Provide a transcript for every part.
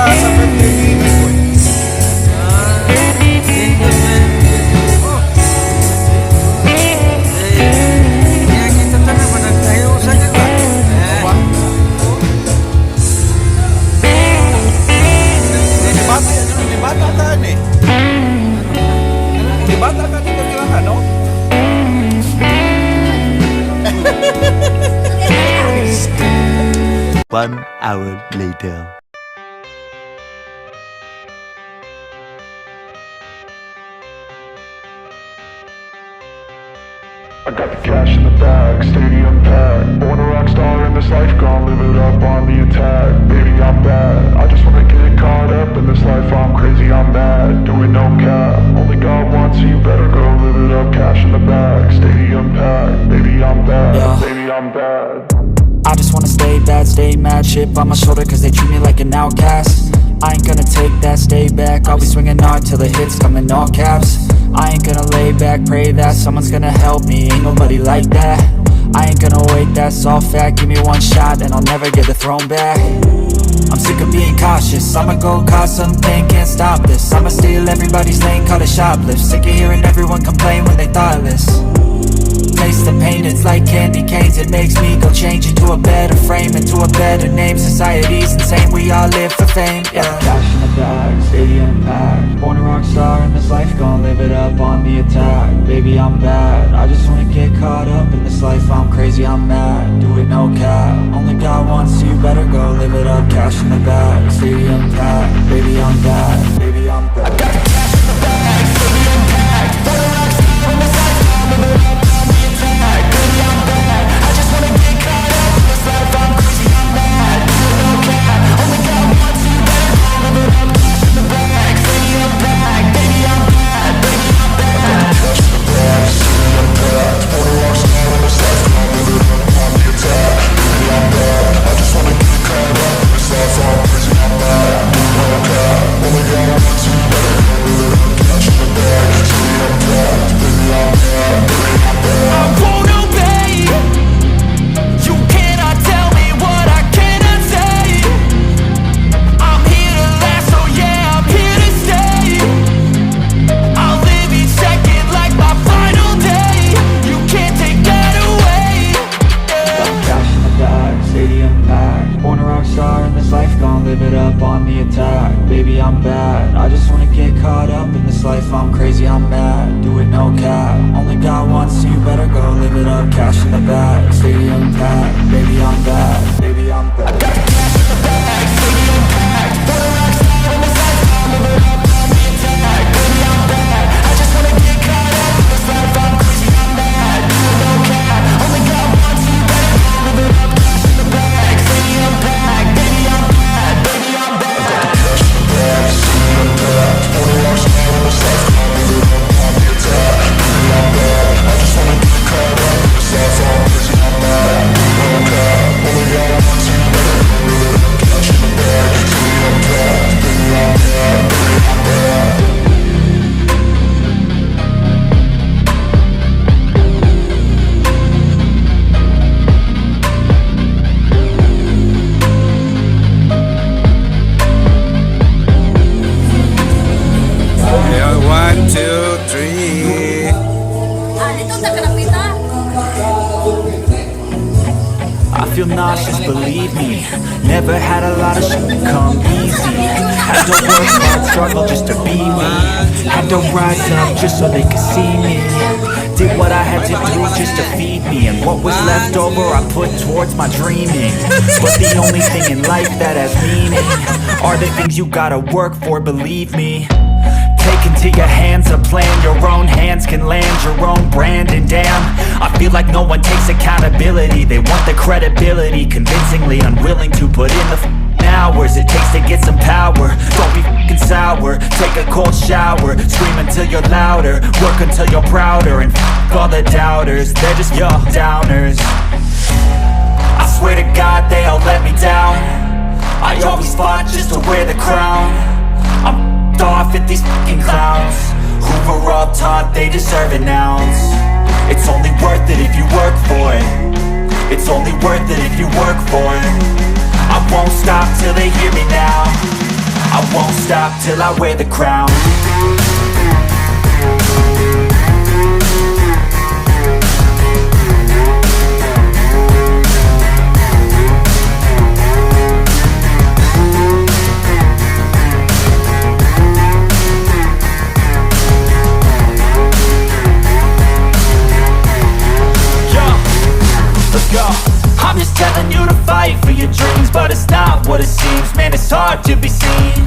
sa birthday ni Boy. Bata ka ni. Di bata ka dito kailangan, no? 1 hour later. I got the cash in the bag, stadium packed. Born a rock star in this life, gon' live it up on the attack. Baby, I'm bad, I just wanna get caught up in this life. I'm crazy, I'm mad, doing no cap. Only God wants you, better go live it up. Cash in the bag, stadium packed. Baby, I'm bad, baby, I'm bad. I just wanna stay bad, stay mad. Chip on my shoulder cause they treat me like an outcast. I ain't gonna take that, stay back. I'll be swinging hard till the hits come in all caps. I ain't gonna lay back, pray that someone's gonna help me. Ain't nobody like that. I ain't gonna wait, that's all fact. Give me one shot and I'll never get the throne back. I'm sick of being cautious. I'ma go cause something, can't stop this. I'ma steal everybody's lane, call it shoplift. Sick of hearing everyone complain when they thoughtless. Taste the pain, it's like candy canes. It makes me go change into a better frame, into a better name. Society's insane, we all live for fame, yeah. Cash in the bag, stadium packed. Born a rock star in this life, gon' live it up on the attack. Baby, I'm bad, I just wanna get caught up in this life. I'm crazy, I'm mad, do it no cap. Only God wants you, better go live it up. Cash in the bag, stadium packed. Baby, I'm bad, baby, I'm bad. I got the cash in the bag, stadium packed. Born a rock star in this life, gon' live it up. Baby, I'm bad, I just wanna get caught up in this life. I'm crazy, I'm mad, no cap. Only God wants you, better go live it up. Cash in the bag, stadium packed. Baby, I'm bad, baby, I'm bad. Cash in the bag, stadium packed. Born a rock star in this life, gon' live it up on the attack. Baby, I'm bad, I just wanna get caught up in this life. I'm crazy, I'm mad, no cap. Only God wants you, better go live it up. Cash in the bag, stadium packed. Baby, I'm bad, baby, I'm bad. I won't obey. You cannot tell me what I cannot say. I'm here to last, so yeah, I'm here to stay. I'll live each second like my final day. You can't take that away. Yeah. Cash in the bag, stadium packed. Born a rock star in this life, gon' live it up on the attack. Baby, I'm bad, I just wanna get caught up in this life. I'm crazy, I'm mad, do it no cap. Only God wants you, better go live it up. Cash in the bag, stadium packed. Baby, I'm bad, baby, I'm bad. I got the cash in the bag, stadium packed. Born a rock star in this life, gon' live it up on the attack. Baby, I'm bad, I just wanna get caught up in this life. I'm crazy, I'm mad, do it no cap. Only God wants you, better go live it up. Cash in the bag, stadium packed. Baby, I'm bad, baby, I'm bad. I got the cash in the bag, stadium packed. Born a rock star in this life, gon' live it up on the attack. Baby, I'm bad, I just wanna get caught up in this life. I'm crazy, I'm mad, no cap. Only God wants you, better go live it up. Cash in the bag, stadium packed. Baby, I'm bad, baby, I'm bad. Yeah, 1, 2, 3. I feel nauseous, believe me. Never had a lot of shit come easy. Had to work hard, struggle just to be me. Had to rise up just so they could see me. Did what I had to do just to feed me. And what was left over I put towards my dreaming. But the only thing in life that has meaning are the things you gotta work for, believe me. Take into your hands a plan. Your own hands can land your own brand. And damn, I feel like no one takes accountability. They want the credibility, convincingly unwilling to put in the hours it takes to get some power. Don't be f***ing sour, take a cold shower. Scream until you're louder, work until you're prouder. And f*** all the doubters, they're just your downers. I swear to God they all let me down. I always fought just to wear the crown. I'm off at these fucking clowns who were all taught they deserve an ounce. It's only worth it if you work for it. It's only worth it if you work for it. I won't stop till they hear me now. stop till I wear the crown. I'm just telling you to fight for your dreams, but it's not what it seems. Man, it's hard to be seen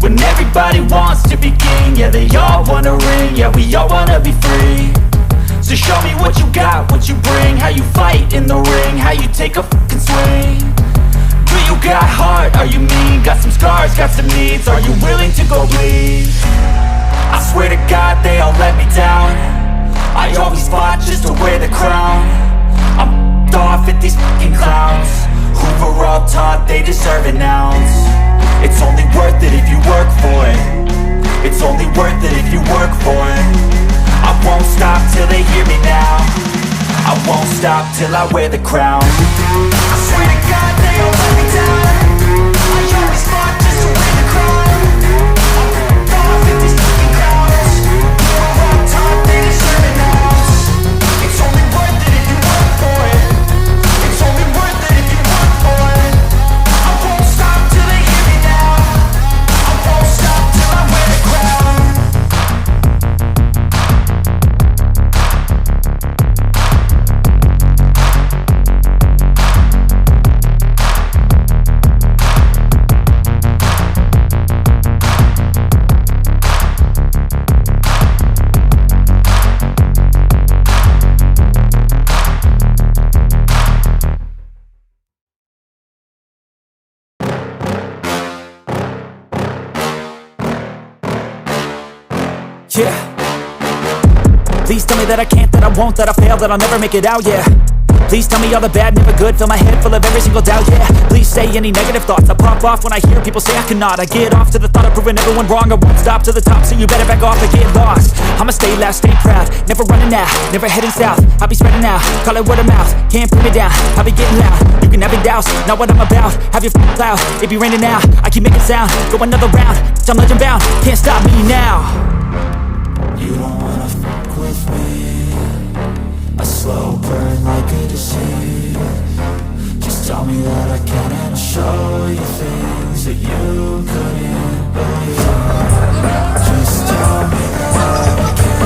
when everybody wants to be king. Yeah, they all wanna ring, yeah, we all wanna be free. So show me what you got, what you bring, how you fight in the ring, how you take a fucking swing. Do you got heart, are you mean? Got some scars, got some needs, are you willing to go bleed? I swear to God they all let me down. I always fought just to wear the crown. I'm off at these fucking clowns who were all taught they deserve an ounce. It's only worth it if you work for it. It's only worth it if you work for it. I won't stop till they hear me now. I won't stop till I wear the crown. I swear to God they all let me down. I always fought just to wear the crown. I'm off at these fucking clowns who were all taught they deserve an ounce. It's only worth it if you work for it. It's only worth it if you work for it. I won't stop till they hear me now. I won't stop till I wear the crown. Yeah. Please tell me that I can't, that I won't, that I fail, that I'll never make it out, yeah. Please tell me all the bad, never good, fill my head full of every single doubt, yeah. Please say any negative thoughts, I pop off when I hear people say I cannot. I get off to the thought of proving everyone wrong, I won't stop to the top, so you better back off and get lost. I'ma stay loud, stay proud, never running out, never heading south. I'll be spreading out, call it word of mouth, can't put me down, I'll be getting loud. You can have your doubts, not what I'm about, have your cloud, it be raining now. I keep making sound, go another round, I'm legend bound, can't stop me now. You don't wanna fuck with me, a slow burn like a disease. Just tell me that I can and I'll show you things that you couldn't believe. Just tell me that I can.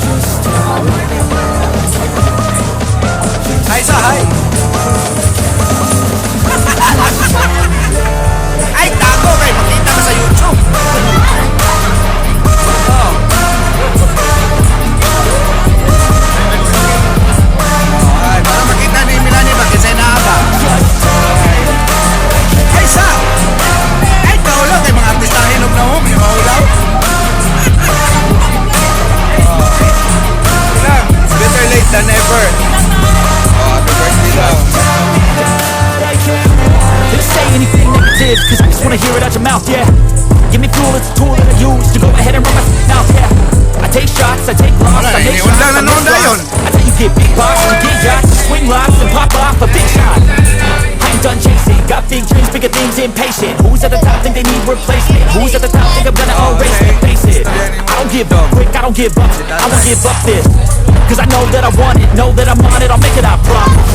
Just tell me that I can. Hi sa hi. Ay, tago kay makita ka sa YouTube. Ay, para makita ni Milani magkisay na ba? Ay sa. Ay, kaulaw kay mga artista hinog na mo, may maulaw. Lang, better late than never. Happy birthday daw. Just say anything negative, cause I just wanna hear it out your mouth, yeah. Give me fuel, it's a tool that I use to go ahead and run my mouth, yeah. I take shots, I take loss, I make shots, I miss lots. I tell you get big box, you get yachts, swing lots and pop off a big shot. I ain't done chasing, got big dreams, bigger things, impatient. Who's at the top think they need replacement? Who's at the top think I'm gonna erase it? Face it, I don't give up quick, I don't give up, I won't give up this. Cause I know that I want it, know that I'm on it, I'll make it, I promise.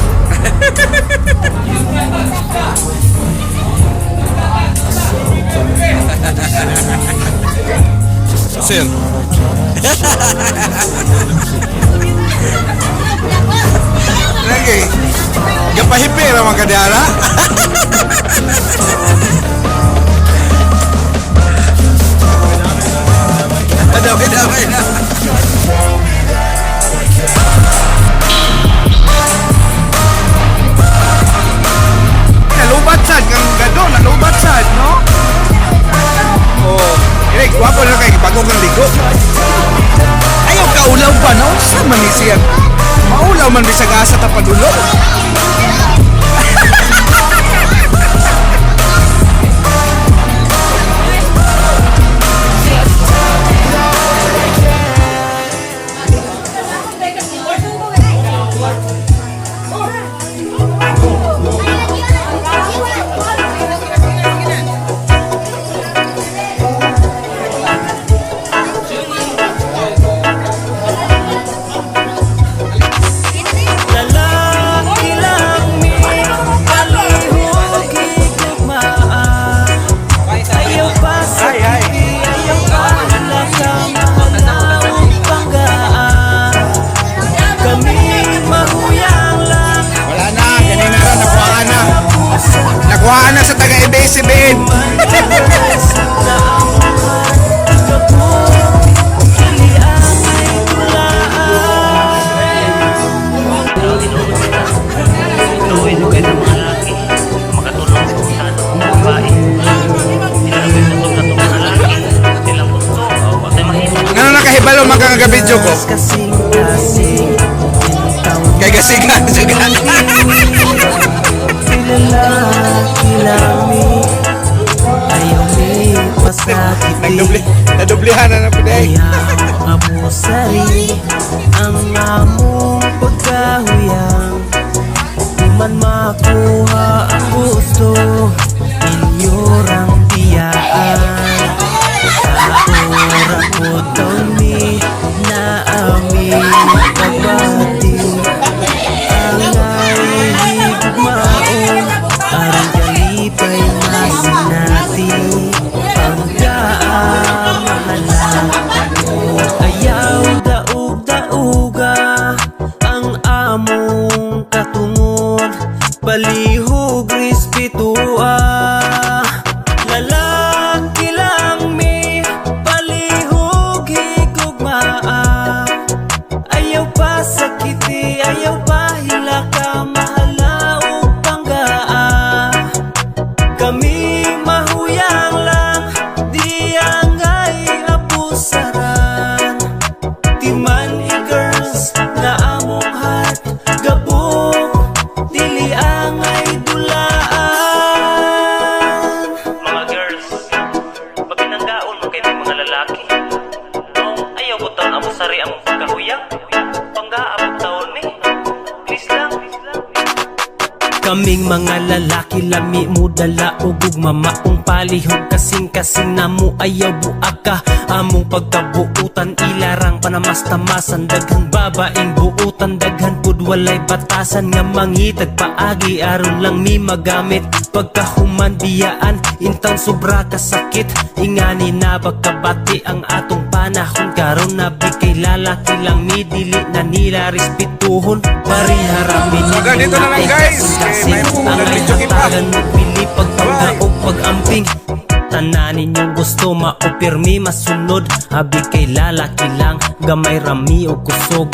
Sir. Lagi. Gapahipi naman ka diara. Damay na. Nalubat sad kang gado, nalubat sad, no? Oh, ini guwapo na kay bago kang ligo. Ayaw kaulaw pa, no? Saan man ni siya? Maulaw man bisag asa ta padulo. Nadublehan na po day. Kaya amo sari ang among pagkahuyang. Kuman makuha ang gusto inyo rang tiyaan. Ako taon ni na amin pagbati. Ang nahihigog maon arang kalipay masinati. Ang kaamahalan ayaw daug-dauga ang among katungod. Palihog respetua lalaki lang mi palihog higugmaa. Ayaw pa sakiti, ayaw pa hilaka, mahala o panggaa. Kami mahuyang lang, di angay apusaran. Timan i-girls na among heart, gabok, dili angay dulaan. Mga girls, pagkinanggaon mo kayo mga lalaki. Ayaw ko taon amo sari among pagkahuyang. Panggaabot taon ni. Please lang. Kaming mga lalaki lami mo dala o gugmamaong palihog kasing-kasing namo ayaw buaka. Among pagkabuutan ilarang panamastamasan. Daghang babaing buutan daghan pud walay batasan. Nga mangitag paagi aron lang mi magamit. Pagkahuman biyaan intang sobra kasakit. Ingani na bagkabati ang atong panahon. Karon na bigay lalaki lang mi dili na nila respetuhon. Pariharami ni Dito na lang guys. May ang hatagan mo pili pagpangga o pag-amping. Tanan ninyong gusto maopirmi masunod. Abi kay lalaki lang gamay rami o kusog.